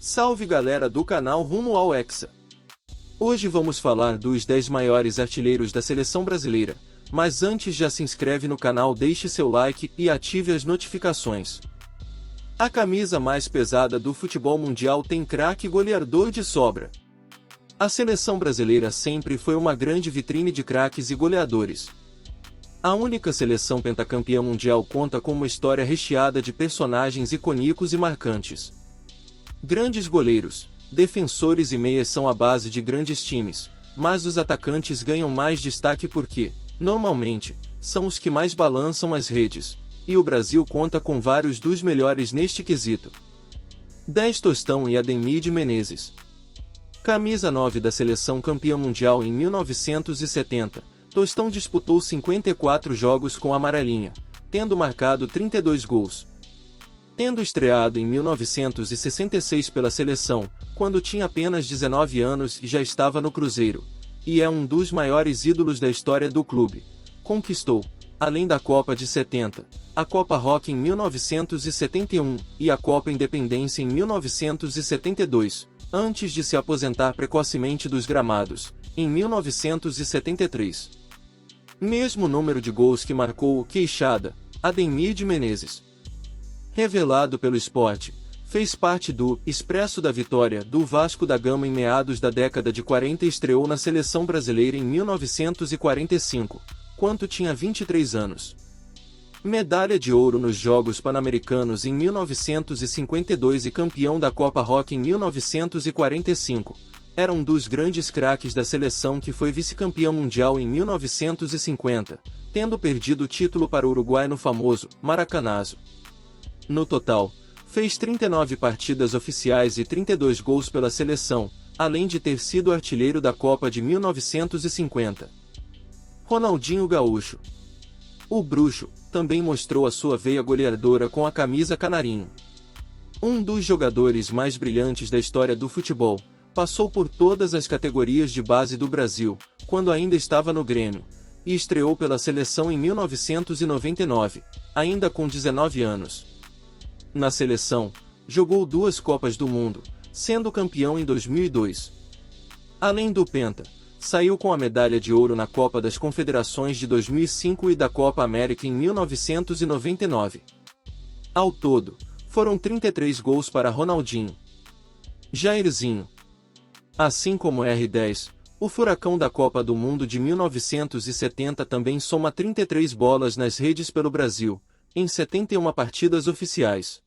Salve galera do canal Rumo ao Hexa! Hoje vamos falar dos 10 maiores artilheiros da seleção brasileira, mas antes já se inscreve no canal, deixe seu like e ative as notificações. A camisa mais pesada do futebol mundial tem craque goleador de sobra. A seleção brasileira sempre foi uma grande vitrine de craques e goleadores. A única seleção pentacampeã mundial conta com uma história recheada de personagens icônicos e marcantes. Grandes goleiros, defensores e meias são a base de grandes times, mas os atacantes ganham mais destaque porque, normalmente, são os que mais balançam as redes, e o Brasil conta com vários dos melhores neste quesito. 10 Tostão e Ademir Menezes. Camisa 9 da seleção campeã mundial em 1970, Tostão disputou 54 jogos com a amarelinha, tendo marcado 32 gols. Tendo estreado em 1966 pela seleção, quando tinha apenas 19 anos e já estava no Cruzeiro, e é um dos maiores ídolos da história do clube. Conquistou, além da Copa de 70, a Copa Rock em 1971 e a Copa Independência em 1972, antes de se aposentar precocemente dos gramados, em 1973. Mesmo número de gols que marcou o Queixada, Ademir Menezes. Revelado pelo Sport, fez parte do Expresso da Vitória do Vasco da Gama em meados da década de 40 e estreou na seleção brasileira em 1945, quando tinha 23 anos. Medalha de ouro nos Jogos Pan-Americanos em 1952 e campeão da Copa Rock em 1945, era um dos grandes craques da seleção que foi vice-campeão mundial em 1950, tendo perdido o título para o Uruguai no famoso Maracanazo. No total, fez 39 partidas oficiais e 32 gols pela seleção, além de ter sido artilheiro da Copa de 1950. Ronaldinho Gaúcho. O Bruxo também mostrou a sua veia goleadora com a camisa canarinho. Um dos jogadores mais brilhantes da história do futebol, passou por todas as categorias de base do Brasil, quando ainda estava no Grêmio, e estreou pela seleção em 1999, ainda com 19 anos. Na seleção, jogou 2 Copas do Mundo, sendo campeão em 2002. Além do Penta, saiu com a medalha de ouro na Copa das Confederações de 2005 e da Copa América em 1999. Ao todo, foram 33 gols para Ronaldinho. Jairzinho. Assim como R10, o furacão da Copa do Mundo de 1970 também soma 33 bolas nas redes pelo Brasil, em 71 partidas oficiais.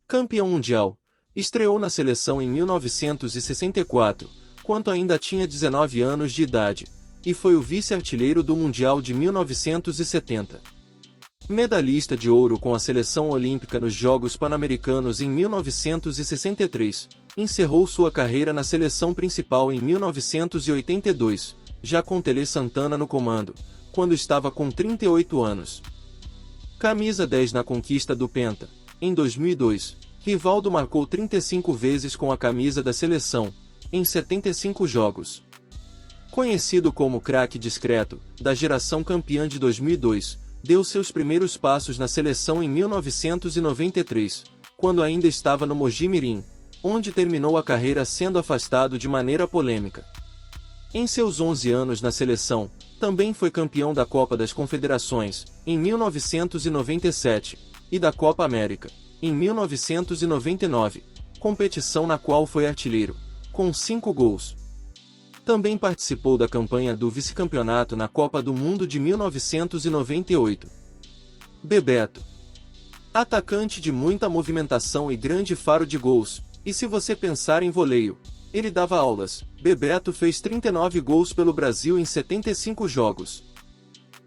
Campeão mundial, estreou na seleção em 1964, quando ainda tinha 19 anos de idade, e foi o vice-artilheiro do Mundial de 1970. Medalhista de ouro com a seleção olímpica nos Jogos Pan-Americanos em 1963, encerrou sua carreira na seleção principal em 1982, já com Tele Santana no comando, quando estava com 38 anos. Camisa 10 na conquista do Penta. Em 2002, Rivaldo marcou 35 vezes com a camisa da seleção, em 75 jogos. Conhecido como craque discreto, da geração campeã de 2002, deu seus primeiros passos na seleção em 1993, quando ainda estava no Mojimirim, onde terminou a carreira sendo afastado de maneira polêmica. Em seus 11 anos na seleção, também foi campeão da Copa das Confederações, em 1997, e da Copa América, em 1999, competição na qual foi artilheiro, com 5 gols. Também participou da campanha do vice-campeonato na Copa do Mundo de 1998. Bebeto. Atacante de muita movimentação e grande faro de gols, e se você pensar em voleio, ele dava aulas. Bebeto fez 39 gols pelo Brasil em 75 jogos.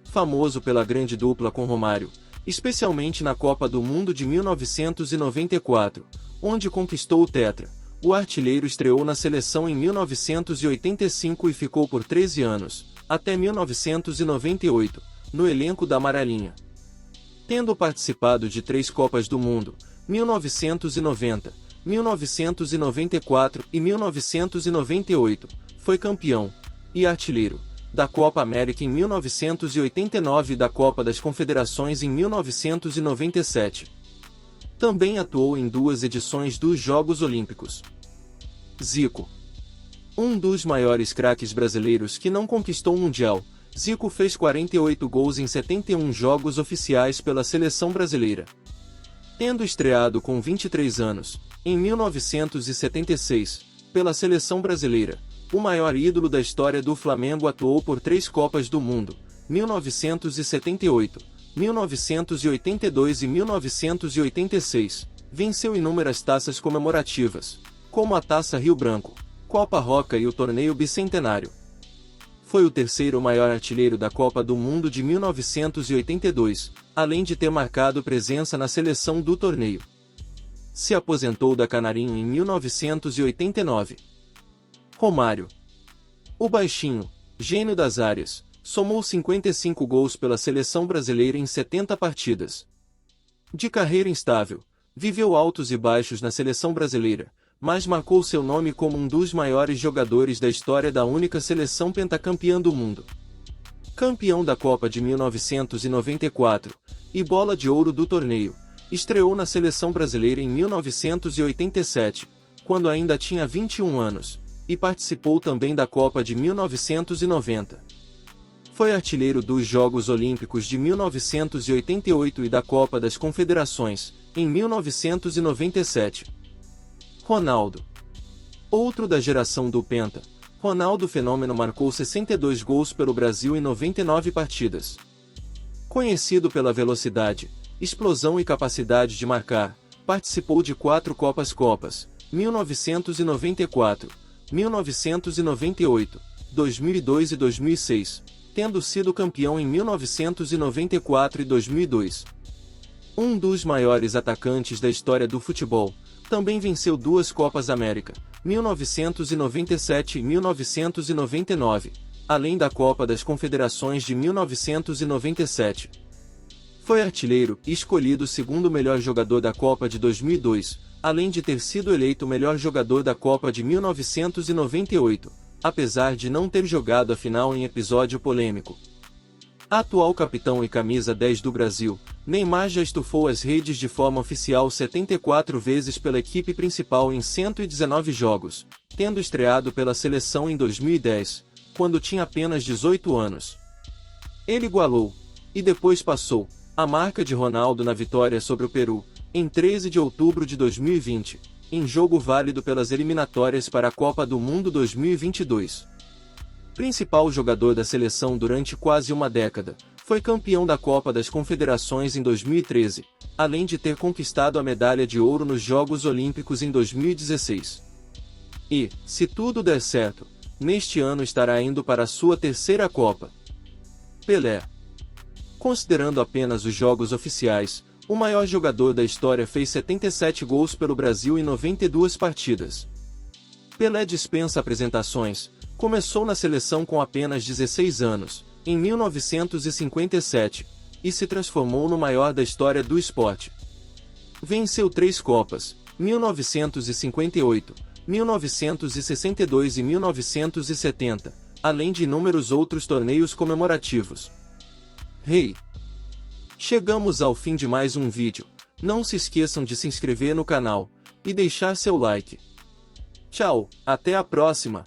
Famoso pela grande dupla com Romário, especialmente na Copa do Mundo de 1994, onde conquistou o tetra, o artilheiro estreou na seleção em 1985 e ficou por 13 anos, até 1998, no elenco da Amarelinha. Tendo participado de 3 Copas do Mundo, 1990, 1994 e 1998, foi campeão, e artilheiro, da Copa América em 1989 e da Copa das Confederações em 1997. Também atuou em 2 edições dos Jogos Olímpicos. Zico. Um dos maiores craques brasileiros que não conquistou um Mundial, Zico fez 48 gols em 71 jogos oficiais pela seleção brasileira. Tendo estreado com 23 anos, em 1976, pela seleção brasileira, o maior ídolo da história do Flamengo atuou por 3 Copas do Mundo, 1978, 1982 e 1986, venceu inúmeras taças comemorativas, como a Taça Rio Branco, Copa Roca e o Torneio Bicentenário. Foi o terceiro maior artilheiro da Copa do Mundo de 1982, além de ter marcado presença na seleção do torneio. Se aposentou da Canarinho em 1989. Romário. O baixinho, gênio das áreas, somou 55 gols pela seleção brasileira em 70 partidas. De carreira instável, viveu altos e baixos na seleção brasileira, mas marcou seu nome como um dos maiores jogadores da história da única seleção pentacampeã do mundo. Campeão da Copa de 1994 e bola de ouro do torneio, estreou na seleção brasileira em 1987, quando ainda tinha 21 anos, e participou também da Copa de 1990. Foi artilheiro dos Jogos Olímpicos de 1988 e da Copa das Confederações, em 1997. Ronaldo. Outro da geração do Penta, Ronaldo Fenômeno marcou 62 gols pelo Brasil em 99 partidas. Conhecido pela velocidade, explosão e capacidade de marcar, participou de 4 Copas, 1994, 1998, 2002 e 2006, tendo sido campeão em 1994 e 2002. Um dos maiores atacantes da história do futebol, também venceu 2 Copas América, 1997 e 1999, além da Copa das Confederações de 1997. Foi artilheiro e escolhido o segundo melhor jogador da Copa de 2002, além de ter sido eleito o melhor jogador da Copa de 1998, apesar de não ter jogado a final em episódio polêmico. Atual capitão e camisa 10 do Brasil, Neymar já estufou as redes de forma oficial 74 vezes pela equipe principal em 119 jogos, tendo estreado pela seleção em 2010, quando tinha apenas 18 anos. Ele igualou, e depois passou, a marca de Ronaldo na vitória sobre o Peru, em 13 de outubro de 2020, em jogo válido pelas eliminatórias para a Copa do Mundo 2022. Principal jogador da seleção durante quase uma década, foi campeão da Copa das Confederações em 2013, além de ter conquistado a medalha de ouro nos Jogos Olímpicos em 2016. E, se tudo der certo, neste ano estará indo para a sua 3ª Copa. Pelé. Considerando apenas os jogos oficiais, o maior jogador da história fez 77 gols pelo Brasil em 92 partidas. Pelé dispensa apresentações. Começou na seleção com apenas 16 anos, em 1957, e se transformou no maior da história do esporte. Venceu 3 Copas, 1958, 1962 e 1970, além de inúmeros outros torneios comemorativos. Rei! Chegamos ao fim de mais um vídeo. Não se esqueçam de se inscrever no canal e deixar seu like. Tchau, até a próxima!